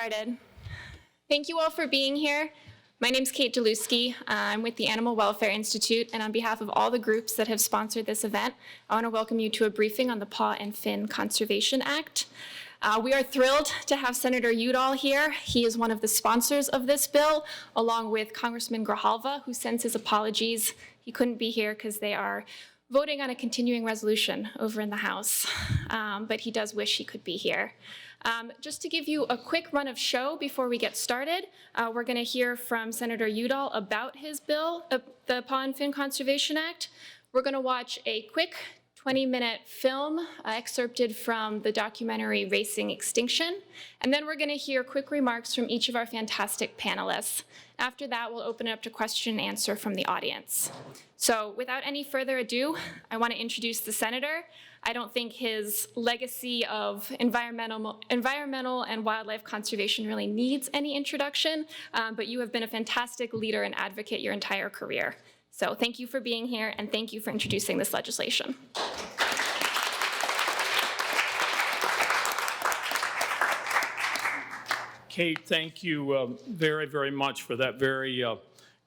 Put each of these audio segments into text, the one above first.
started. Thank you all for being here. My name's Kate Deluski. I'm with the Animal Welfare Institute, and on behalf of all the groups that have sponsored this event, I want to welcome you to a briefing on the Paw and Fin Conservation Act. We are thrilled to have Senator Udall here. He is one of the sponsors of this bill, along with Congressman Grijalva, who sends his apologies. He couldn't be here because they are voting on a continuing resolution over in the House, but he does wish he could be here. Just to give you a quick run of show before we get started, we're going to hear from Senator Udall about his bill, the Paw and Fin Conservation Act. We're going to watch a quick 20-minute film excerpted from the documentary Racing Extinction, and then we're going to hear quick remarks from each of our fantastic panelists. After that, we'll open it up to question and answer from the audience. So without any further ado, I want to introduce the senator. I don't think his legacy of environmental and wildlife conservation really needs any introduction, but you have been a fantastic leader and advocate your entire career. So thank you for being here, and thank you for introducing this legislation. Kate, thank you very, very much for that very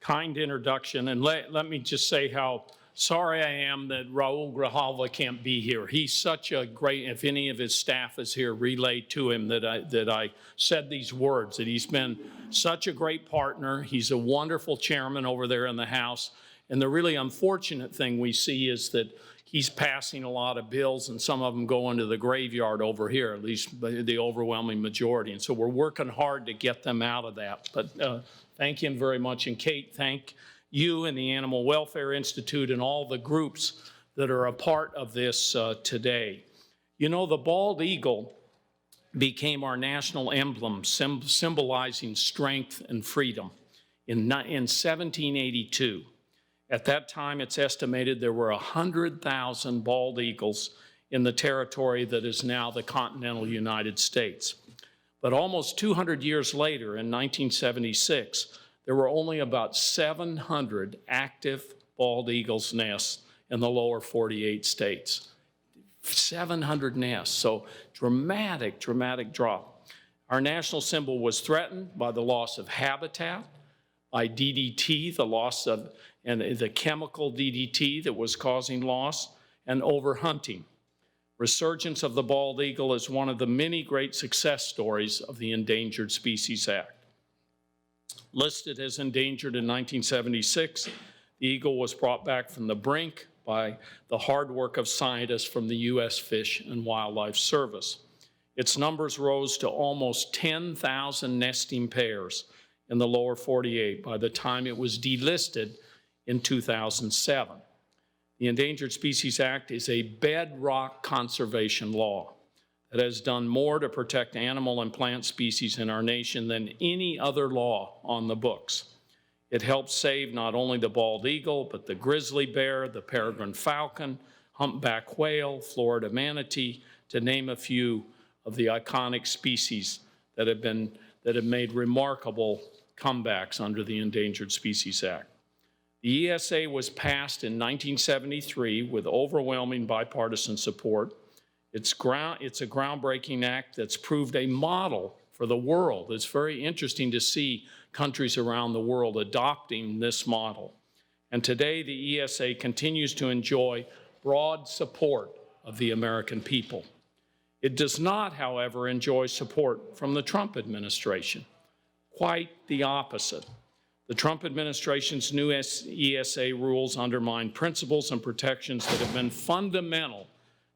kind introduction. And let me just say how sorry I am that Raul Grijalva can't be here. He's such a great, if any of his staff is here, relay to him that I said these words, that he's been such a great partner. He's a wonderful chairman over there in the House. And the really unfortunate thing we see is that he's passing a lot of bills, and some of them go into the graveyard over here, at least the overwhelming majority. And so we're working hard to get them out of that. But thank him very much. And Kate, thank you and the Animal Welfare Institute and all the groups that are a part of this today. You know, the bald eagle became our national emblem, symbolizing strength and freedom in 1782. At that time, it's estimated there were 100,000 bald eagles in the territory that is now the continental United States. But almost 200 years later, in 1976, there were only about 700 active bald eagles nests in the lower 48 states. 700 nests, so dramatic drop. Our national symbol was threatened by the loss of habitat, by DDT, the loss of, and the chemical DDT that was causing loss, and overhunting. Resurgence of the bald eagle is one of the many great success stories of the Endangered Species Act. Listed as endangered in 1976, the eagle was brought back from the brink by the hard work of scientists from the U.S. Fish and Wildlife Service. Its numbers rose to almost 10,000 nesting pairs in the lower 48 by the time it was delisted in 2007. The Endangered Species Act is a bedrock conservation law that has done more to protect animal and plant species in our nation than any other law on the books. It helps save not only the bald eagle, but the grizzly bear, the peregrine falcon, humpback whale, Florida manatee, to name a few of the iconic species that have made remarkable comebacks under the Endangered Species Act. The ESA was passed in 1973 with overwhelming bipartisan support. It's a groundbreaking act that's proved a model for the world. It's very interesting to see countries around the world adopting this model. And today, the ESA continues to enjoy broad support of the American people. It does not, however, enjoy support from the Trump administration. Quite the opposite. The Trump administration's new ESA rules undermine principles and protections that have been fundamental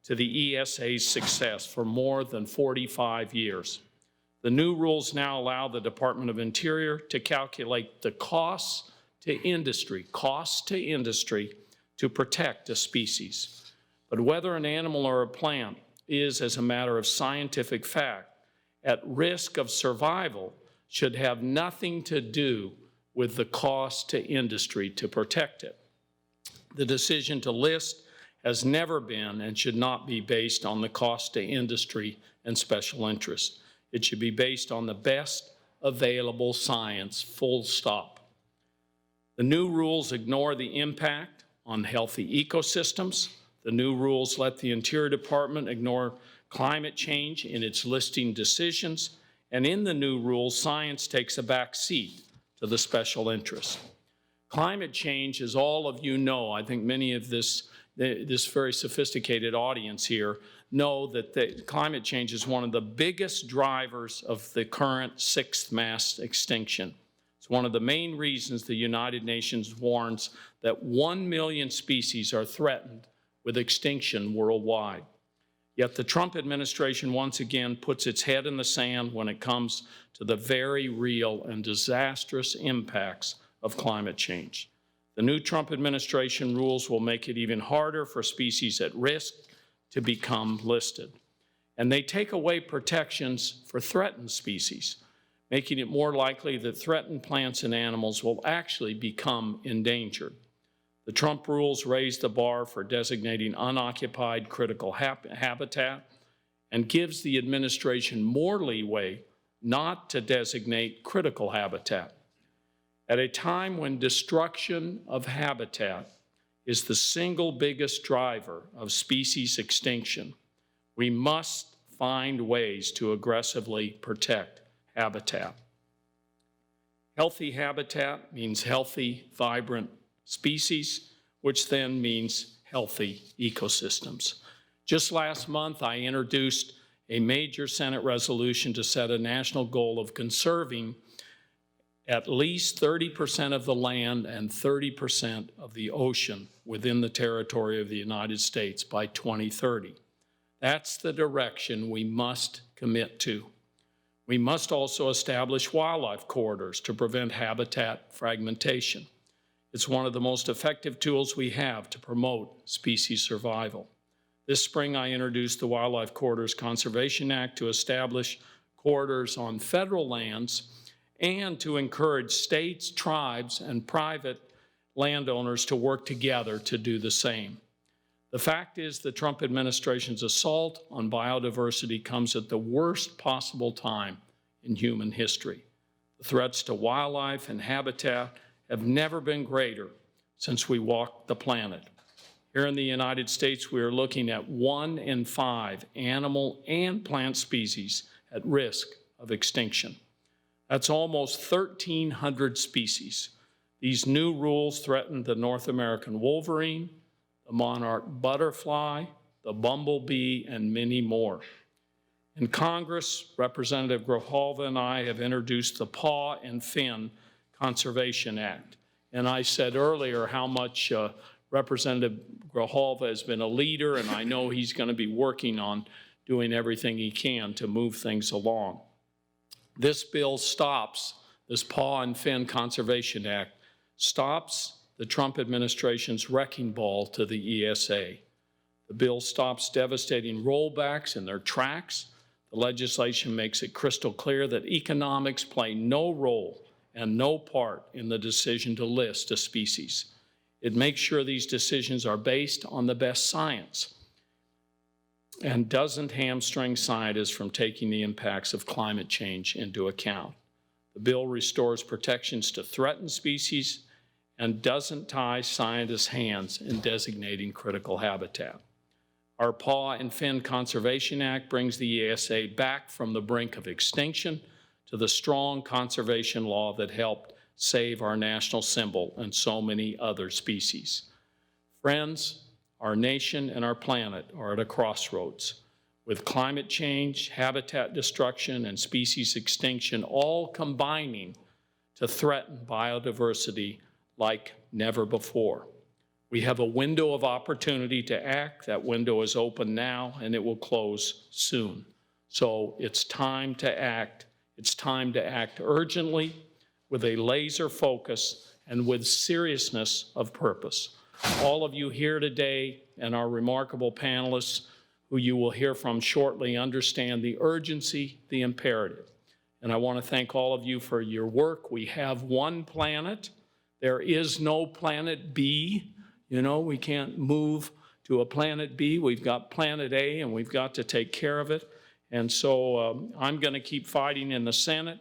to the ESA's success for more than 45 years. The new rules now allow the Department of Interior to calculate the costs to industry to protect a species. But whether an animal or a plant is, as a matter of scientific fact, at risk of survival should have nothing to do with the cost to industry to protect it. The decision to list has never been and should not be based on the cost to industry and special interests. It should be based on the best available science, full stop. The new rules ignore the impact on healthy ecosystems. The new rules let the Interior Department ignore climate change in its listing decisions, And in the new rules, science takes a back seat to the special interest. Climate change, as all of you know, I think many of this very sophisticated audience here know that climate change is one of the biggest drivers of the current sixth mass extinction. It's one of the main reasons the United Nations warns that 1 million species are threatened with extinction worldwide. Yet the Trump administration once again puts its head in the sand when it comes to the very real and disastrous impacts of climate change. The new Trump administration rules will make it even harder for species at risk to become listed. And they take away protections for threatened species, making it more likely that threatened plants and animals will actually become endangered. The Trump rules raise the bar for designating unoccupied critical habitat and gives the administration more leeway not to designate critical habitat. At a time when destruction of habitat is the single biggest driver of species extinction, we must find ways to aggressively protect habitat. Healthy habitat means healthy, vibrant species, which then means healthy ecosystems. Just last month, I introduced a major Senate resolution to set a national goal of conserving at least 30% of the land and 30% of the ocean within the territory of the United States by 2030. That's the direction we must commit to. We must also establish wildlife corridors to prevent habitat fragmentation. It's one of the most effective tools we have to promote species survival. This spring, I introduced the Wildlife Corridors Conservation Act to establish corridors on federal lands and to encourage states, tribes, and private landowners to work together to do the same. The fact is the Trump administration's assault on biodiversity comes at the worst possible time in human history. The threats to wildlife and habitat have never been greater since we walked the planet. Here in the United States, we are looking at 1 in 5 animal and plant species at risk of extinction. That's almost 1,300 species. These new rules threaten the North American wolverine, the monarch butterfly, the bumblebee, and many more. In Congress, Representative Grijalva and I have introduced the Paw and Fin Conservation Act. And I said earlier how much Representative Grijalva has been a leader, and I know he's going to be working on doing everything he can to move things along. This bill stops, this Paw and Fin Conservation Act, stops the Trump administration's wrecking ball to the ESA. The bill stops devastating rollbacks in their tracks. The legislation makes it crystal clear that economics play no role and no part in the decision to list a species. It makes sure these decisions are based on the best science and doesn't hamstring scientists from taking the impacts of climate change into account. The bill restores protections to threatened species and doesn't tie scientists' hands in designating critical habitat. Our Paw and Fin Conservation Act brings the ESA back from the brink of extinction to the strong conservation law that helped save our national symbol and so many other species. Friends, our nation and our planet are at a crossroads. With climate change, habitat destruction, and species extinction all combining to threaten biodiversity like never before. We have a window of opportunity to act. That window is open now, and it will close soon. So it's time to act. It's time to act urgently, with a laser focus, and with seriousness of purpose. All of you here today and our remarkable panelists who you will hear from shortly understand the urgency, the imperative. And I want to thank all of you for your work. We have one planet. There is no planet B. You know, we can't move to a planet B. We've got planet A, and we've got to take care of it. And so I'm going to keep fighting in the Senate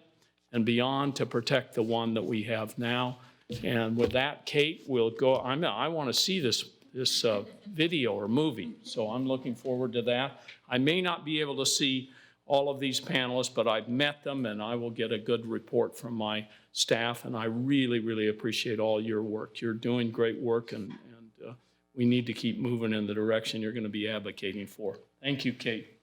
and beyond to protect the one that we have now. And with that, Kate, we'll go. I want to see this video or movie, so I'm looking forward to that. I may not be able to see all of these panelists, but I've met them, and I will get a good report from my staff, and I really, really appreciate all your work. You're doing great work, and we need to keep moving in the direction you're going to be advocating for. Thank you, Kate.